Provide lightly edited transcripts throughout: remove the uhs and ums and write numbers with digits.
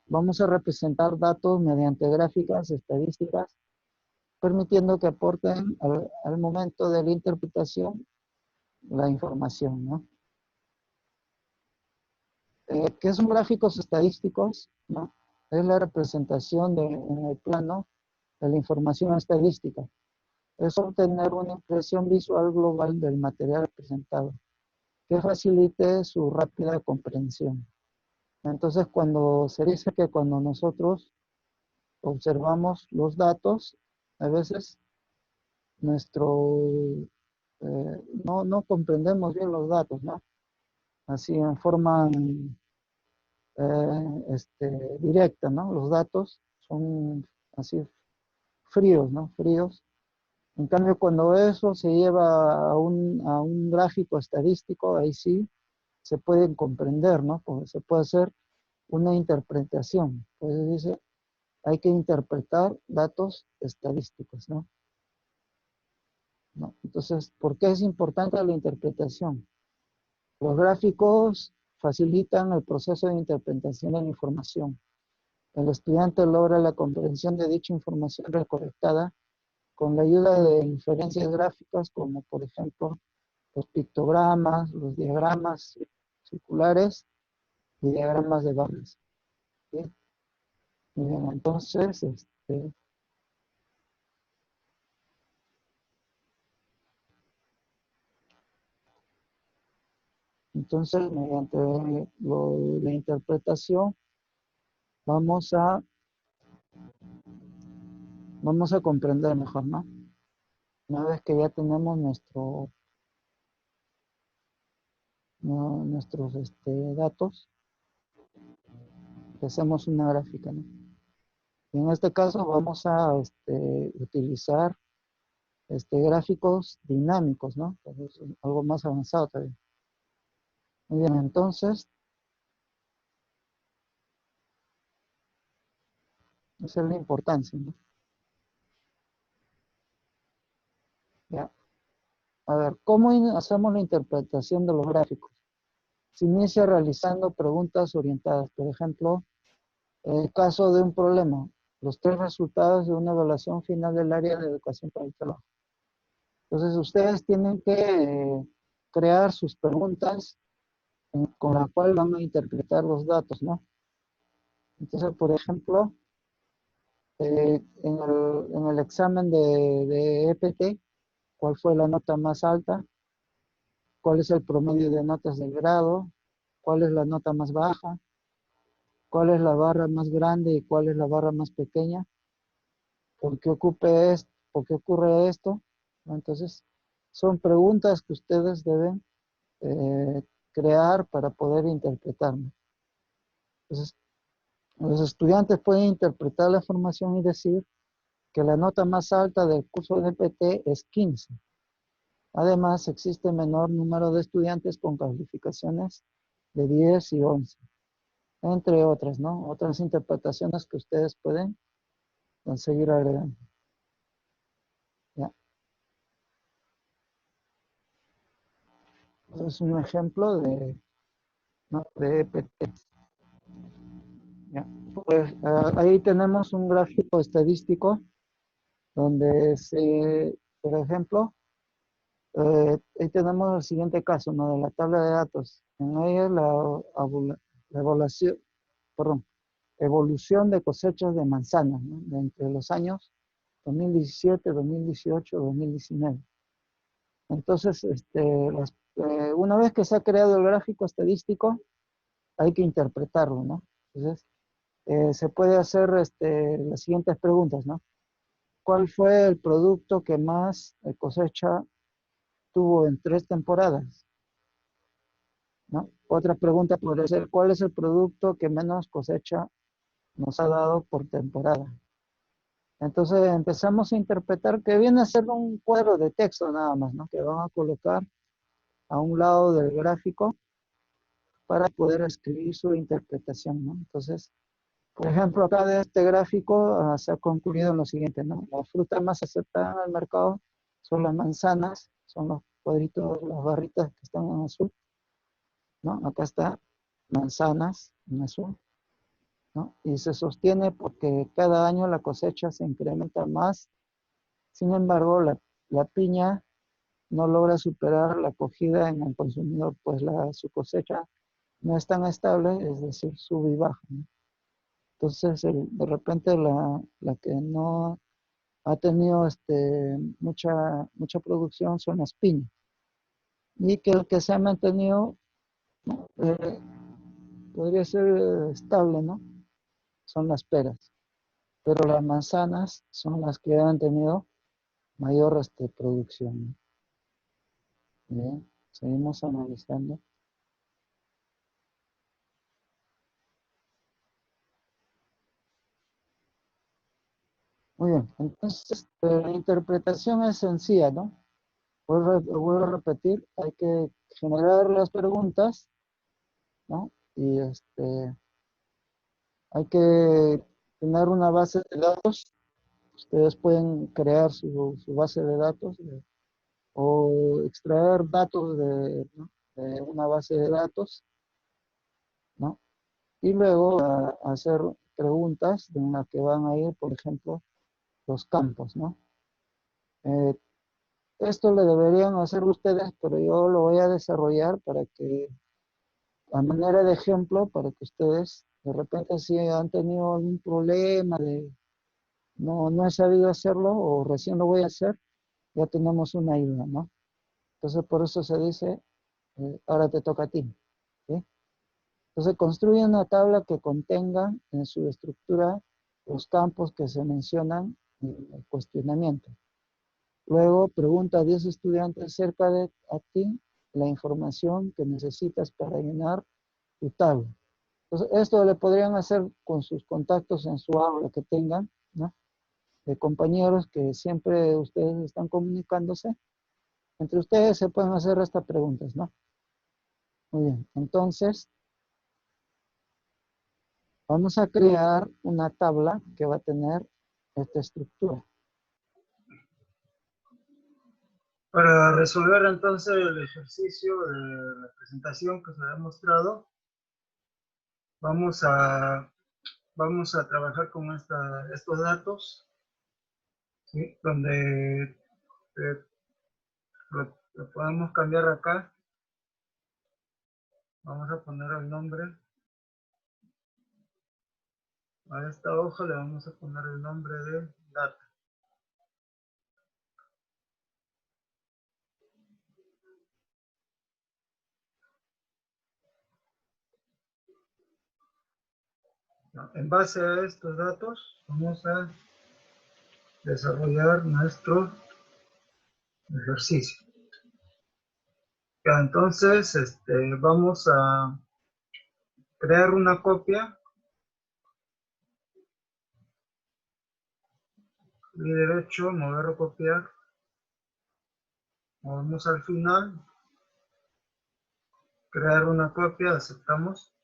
vamos a representar datos mediante gráficas estadísticas, permitiendo que aporten al momento de la interpretación la información, ¿no? ¿Qué son gráficos estadísticos? ¿No? Es la representación en el plano de la información estadística. Es obtener una impresión visual global del material presentado, que facilite su rápida comprensión. Entonces, cuando se dice que cuando nosotros observamos los datos, a veces no comprendemos bien los datos, ¿no? Así en forma directa, ¿no? Los datos son así fríos, ¿no? Fríos. En cambio, cuando eso se lleva a un gráfico estadístico, ahí sí se pueden comprender, ¿no? Porque se puede hacer una interpretación. Pues dice, hay que interpretar datos estadísticos, ¿no? ¿No? Entonces, ¿por qué es importante la interpretación? Los gráficos facilitan el proceso de interpretación de la información. El estudiante logra la comprensión de dicha información recolectada con la ayuda de inferencias gráficas, como por ejemplo los pictogramas, los diagramas circulares y diagramas de barras. ¿Sí? Bien, entonces mediante la interpretación vamos a comprender mejor, ¿no? Una vez que ya tenemos nuestros datos, hacemos una gráfica, ¿no? Y en este caso vamos a utilizar gráficos dinámicos, ¿no? Entonces, algo más avanzado también. Muy bien, entonces, esa es la importancia, ¿no? Ya. A ver, ¿cómo hacemos la interpretación de los gráficos? Se inicia realizando preguntas orientadas. Por ejemplo, en el caso de un problema, los 3 resultados de una evaluación final del área de educación para el trabajo. Entonces, ustedes tienen que crear sus preguntas con la cual van a interpretar los datos, ¿no? Entonces, por ejemplo, en el examen de EPT, ¿cuál fue la nota más alta? ¿Cuál es el promedio de notas del grado? ¿Cuál es la nota más baja? ¿Cuál es la barra más grande y cuál es la barra más pequeña? ¿Por qué ocurre esto? ¿No? Entonces, son preguntas que ustedes deben crear para poder interpretar, ¿no? Entonces, los estudiantes pueden interpretar la información y decir que la nota más alta del curso de EPT es 15. Además, existe menor número de estudiantes con calificaciones de 10 y 11, entre otras, ¿no? Otras interpretaciones que ustedes pueden seguir agregando. ¿Ya? Es un ejemplo ¿no? de EPT. ¿Ya? Pues ahí tenemos un gráfico estadístico donde por ejemplo, ahí tenemos el siguiente caso, ¿no? De la tabla de datos. En ella la evaluación, perdón, evolución de cosechas de manzanas, ¿no? De entre los años 2017, 2018, 2019. Entonces, una vez que se ha creado el gráfico estadístico, hay que interpretarlo, ¿no? Entonces, se puede hacer las siguientes preguntas, ¿no? ¿Cuál fue el producto que más cosecha tuvo en 3 temporadas? ¿No? Otra pregunta podría ser, ¿cuál es el producto que menos cosecha nos ha dado por temporada? Entonces empezamos a interpretar que viene a ser un cuadro de texto nada más, ¿no? Que van a colocar a un lado del gráfico para poder escribir su interpretación, ¿no? Entonces, por ejemplo, acá de este gráfico se ha concluido en lo siguiente, ¿no? La fruta más aceptada en el mercado son las manzanas, son los cuadritos, las barritas que están en azul, ¿no? Acá está manzanas en azul. ¿no? Y se sostiene porque cada año la cosecha se incrementa más. Sin embargo, la piña no logra superar la acogida en el consumidor, pues su cosecha no es tan estable, es decir, sube y baja, ¿no? Entonces, de repente la que no ha tenido mucha producción son las piñas. Y que el que se ha mantenido, ¿no? Podría ser estable, ¿no? Son las peras. Pero las manzanas son las que han tenido mayor producción, ¿no? Bien, seguimos analizando. Muy bien, entonces la interpretación es sencilla, ¿no? Vuelvo a repetir, hay que generar las preguntas, ¿no? Y hay que tener una base de datos. Ustedes pueden crear su base de datos o extraer datos ¿no? de una base de datos, ¿no? Y luego hacer preguntas en las que van a ir, por ejemplo, los campos, ¿no? Eh, Esto le deberían hacer ustedes, pero yo lo voy a desarrollar para que, a manera de ejemplo, para que ustedes, de repente, si han tenido algún problema no he sabido hacerlo o recién lo voy a hacer, ya tenemos una ayuda, ¿no? Entonces, por eso se dice, ahora te toca a ti, ¿sí? Entonces, construye una tabla que contenga en su estructura los campos que se mencionan en el cuestionamiento. Luego pregunta a 10 estudiantes acerca de a ti la información que necesitas para llenar tu tabla. Entonces, esto le podrían hacer con sus contactos en su aula que tengan, ¿no? De compañeros que siempre ustedes están comunicándose. Entre ustedes se pueden hacer estas preguntas, ¿no? Muy bien, entonces vamos a crear una tabla que va a tener esta estructura. Para resolver entonces el ejercicio de la presentación que se ha mostrado, vamos a trabajar con estos datos, ¿sí? Donde lo podemos cambiar acá. Vamos a poner el nombre. A esta hoja le vamos a poner el nombre de data. En base a estos datos, vamos a desarrollar nuestro ejercicio. Ya, entonces, vamos a crear una copia. Clic derecho, mover o copiar. Movemos al final. Crear una copia, aceptamos.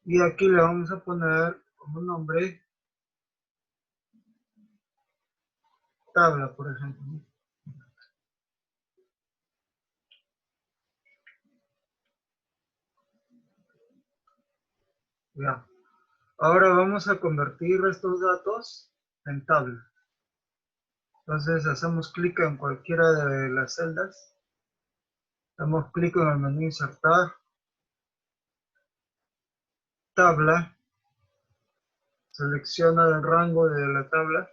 Y aquí le vamos a poner como nombre tabla, por ejemplo. Ya. Ahora vamos a convertir estos datos en tabla. Entonces hacemos clic en cualquiera de las celdas. Damos clic en el menú insertar. Tabla. Selecciona el rango de la tabla.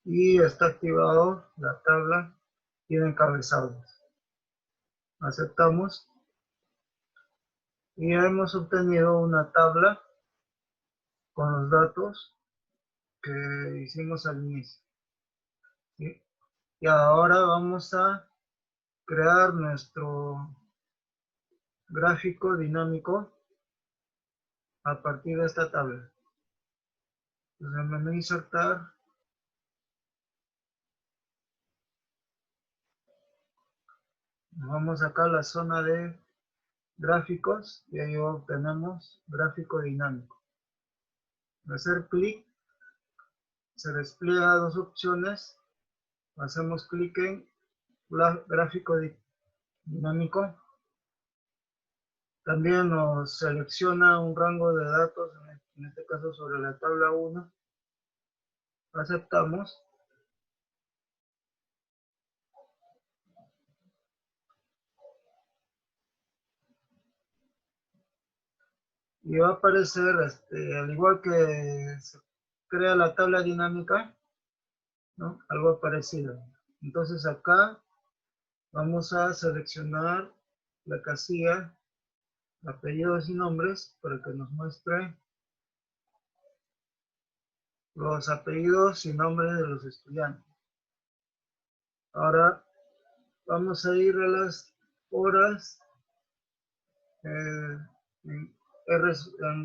Y está activado la tabla. Tiene encabezados. Aceptamos. Y hemos obtenido una tabla con los datos que hicimos al inicio. ¿Sí? Y ahora vamos a crear nuestro gráfico dinámico a partir de esta tabla. Entonces, en el menú insertar, vamos acá a la zona de gráficos y ahí obtenemos gráfico dinámico. Al hacer clic, se despliega dos opciones. Hacemos clic en gráfico dinámico También nos selecciona un rango de datos, en este caso sobre la tabla 1. Aceptamos. Y va a aparecer, al igual que se crea la tabla dinámica, ¿no? Algo parecido. Entonces acá vamos a seleccionar la casilla apellidos y nombres para que nos muestre los apellidos y nombres de los estudiantes. Ahora vamos a ir a las horas en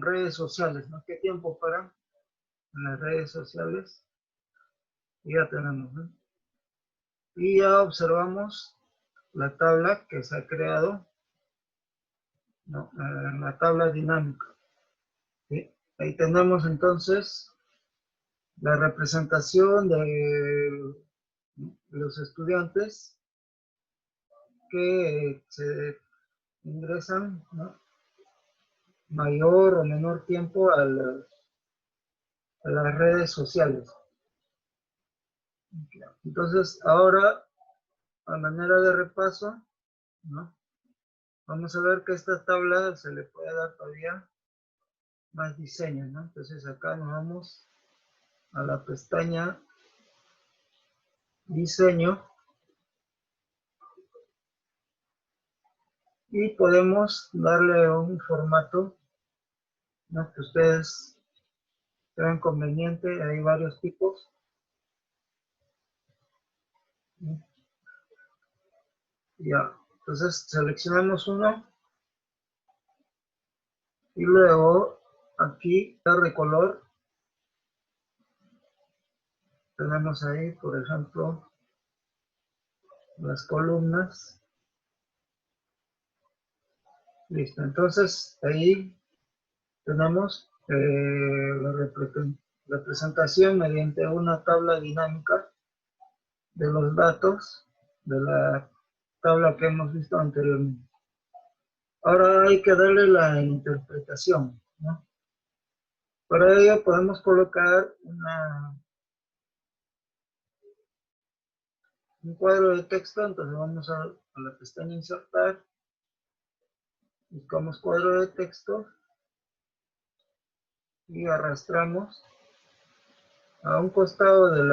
redes sociales, ¿no? ¿Qué tiempo para en las redes sociales? Y ya tenemos, ¿no? Y ya observamos la tabla que se ha creado, ¿no? En la tabla dinámica. ¿Sí? Ahí tenemos entonces la representación de los estudiantes que se ingresan, ¿no? Mayor o menor tiempo a las redes sociales. Entonces, ahora, a manera de repaso, ¿no? Vamos a ver que a esta tabla se le puede dar todavía más diseño, ¿no? Entonces, acá nos vamos a la pestaña Diseño y podemos darle un formato, ¿no? Que ustedes crean conveniente. Hay varios tipos. ¿No? Ya, entonces seleccionamos uno y luego aquí de color tenemos ahí, por ejemplo, las columnas. Listo, entonces ahí tenemos la representación mediante una tabla dinámica de los datos de la tabla que hemos visto anteriormente. Ahora hay que darle la interpretación, ¿no? Para ello podemos colocar un cuadro de texto. Entonces vamos a la pestaña Insertar, buscamos cuadro de texto y arrastramos a un costado del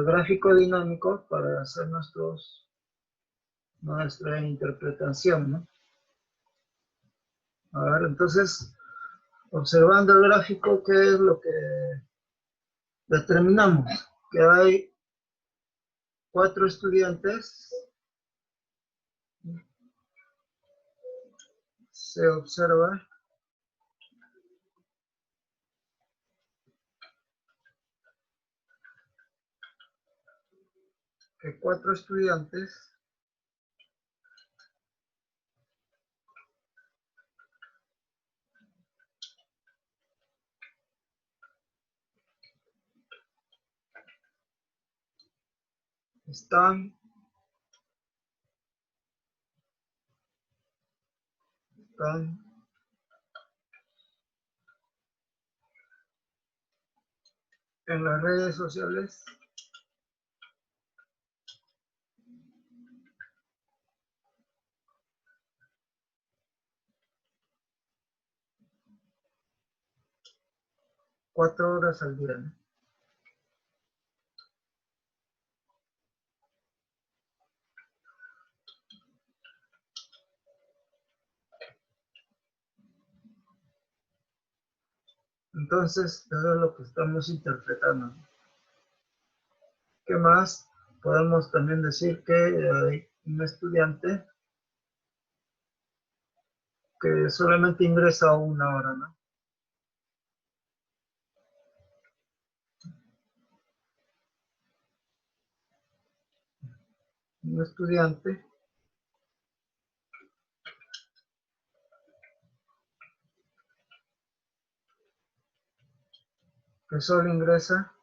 gráfico dinámico para hacer nuestra interpretación, ¿no? A ver, entonces, observando el gráfico, ¿qué es lo que determinamos? Que hay 4 estudiantes. Se observa que 4 estudiantes están en las redes sociales. Cuatro horas al día, ¿no? Entonces, eso es lo que estamos interpretando. ¿Qué más? Podemos también decir que hay un estudiante que solamente ingresa 1 hora, ¿no? Un estudiante que solo ingresa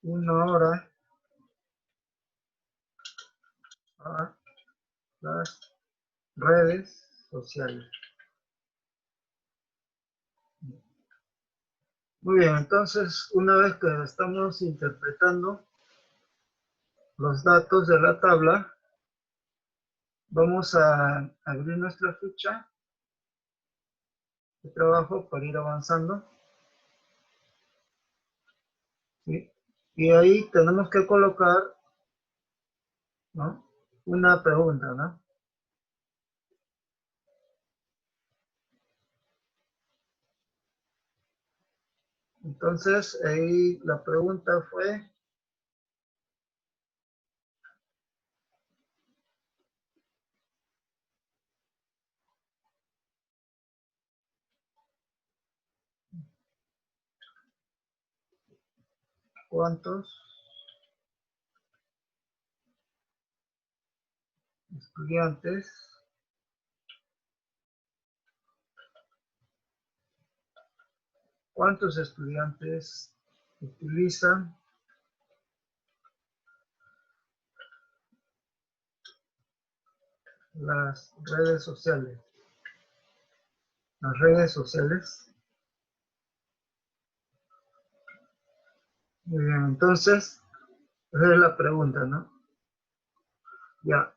una hora a las redes sociales. Muy bien, entonces una vez que estamos interpretando los datos de la tabla, vamos a abrir nuestra ficha de trabajo para ir avanzando. ¿Sí? Y ahí tenemos que colocar, ¿no?, una pregunta, ¿no? Entonces, ahí la pregunta fue, ¿cuántos estudiantes utilizan las redes sociales? Las redes sociales. Muy bien, entonces, esa es la pregunta, ¿no? Ya,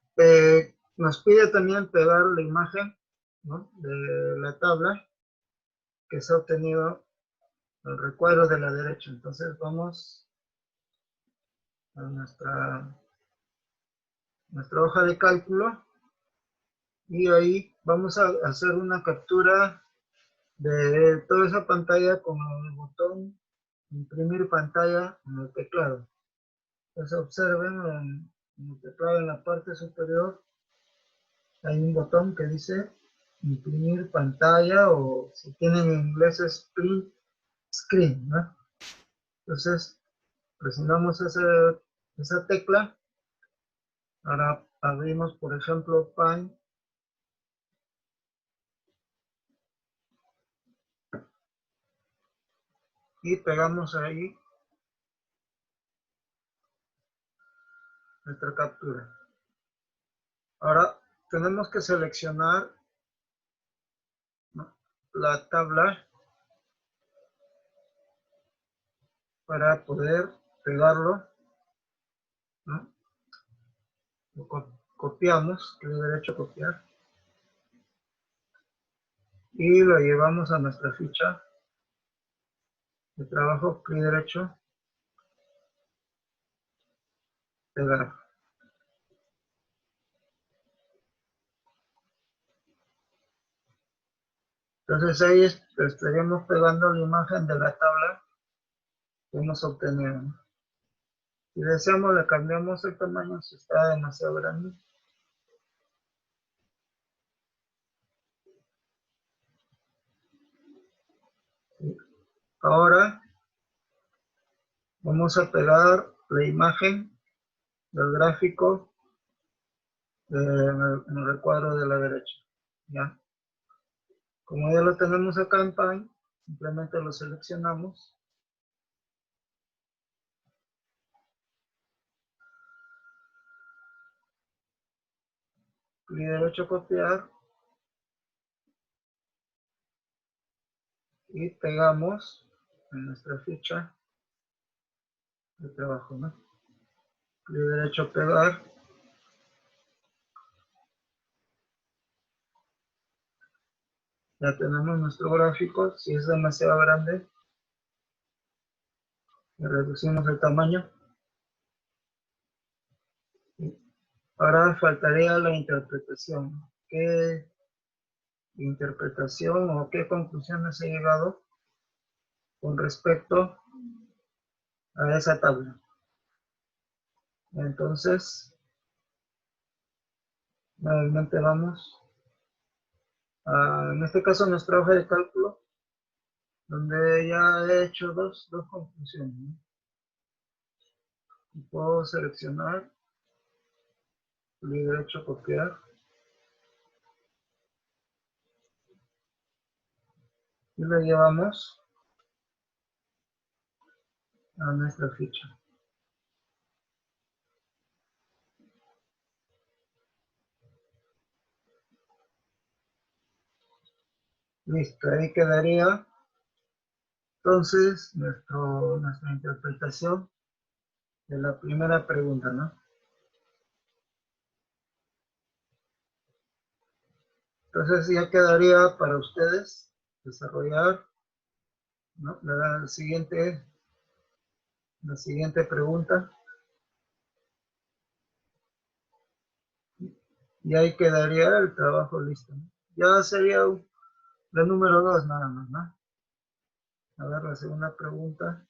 nos pide también pegar la imagen, ¿no?, de la tabla que se ha obtenido el recuadro de la derecha. Entonces vamos a nuestra hoja de cálculo y ahí vamos a hacer una captura de toda esa pantalla con el botón imprimir pantalla en el teclado. Entonces observen en el teclado, en la parte superior hay un botón que dice imprimir pantalla, o si tienen en inglés es print screen, ¿no? Entonces presionamos esa tecla. Ahora abrimos, por ejemplo, Paint y pegamos ahí nuestra captura. Ahora tenemos que seleccionar, ¿no?, la tabla para poder pegarlo, ¿no? Lo copiamos, clic derecho, copiar, y lo llevamos a nuestra ficha de trabajo, clic derecho, pegar. Entonces ahí estaríamos pegando la imagen de la tabla que hemos obtenido, ¿no? Si deseamos, le cambiamos el tamaño si está demasiado grande. ¿Sí? Ahora vamos a pegar la imagen del gráfico en el recuadro de la derecha. ¿Ya? Como ya lo tenemos acá en Paint, simplemente lo seleccionamos. Clic derecho, copiar. Y pegamos en nuestra ficha de trabajo, ¿no? Clic derecho, pegar. Ya tenemos nuestro gráfico. Si es demasiado grande, le reducimos el tamaño. Ahora faltaría la interpretación. ¿Qué interpretación o qué conclusiones he llegado con respecto a esa tabla? Entonces, nuevamente vamos a, en este caso, nuestra hoja de cálculo, donde ya he hecho dos conclusiones, ¿no? Y puedo seleccionar, clic derecho, copiar, y lo llevamos a nuestra ficha. Listo, ahí quedaría entonces nuestra interpretación de la primera pregunta, ¿no? Entonces ya quedaría para ustedes desarrollar, ¿no? La siguiente pregunta. Y ahí quedaría el trabajo listo, ¿no? Ya sería la número 2 nada más, ¿no? A ver, la segunda pregunta.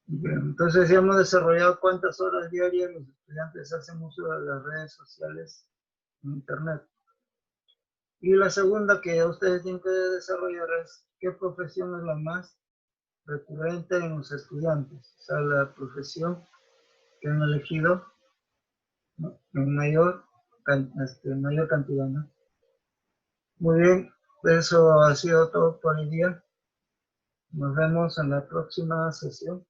Bien, entonces ya hemos desarrollado cuántas horas diarias los estudiantes hacen uso de las redes sociales en Internet. Y la segunda que ustedes tienen que desarrollar es qué profesión es la más recurrente en los estudiantes. O sea, la profesión que han elegido, ¿no? En mayor cantidad, ¿no? Muy bien, eso ha sido todo por el día. Nos vemos en la próxima sesión.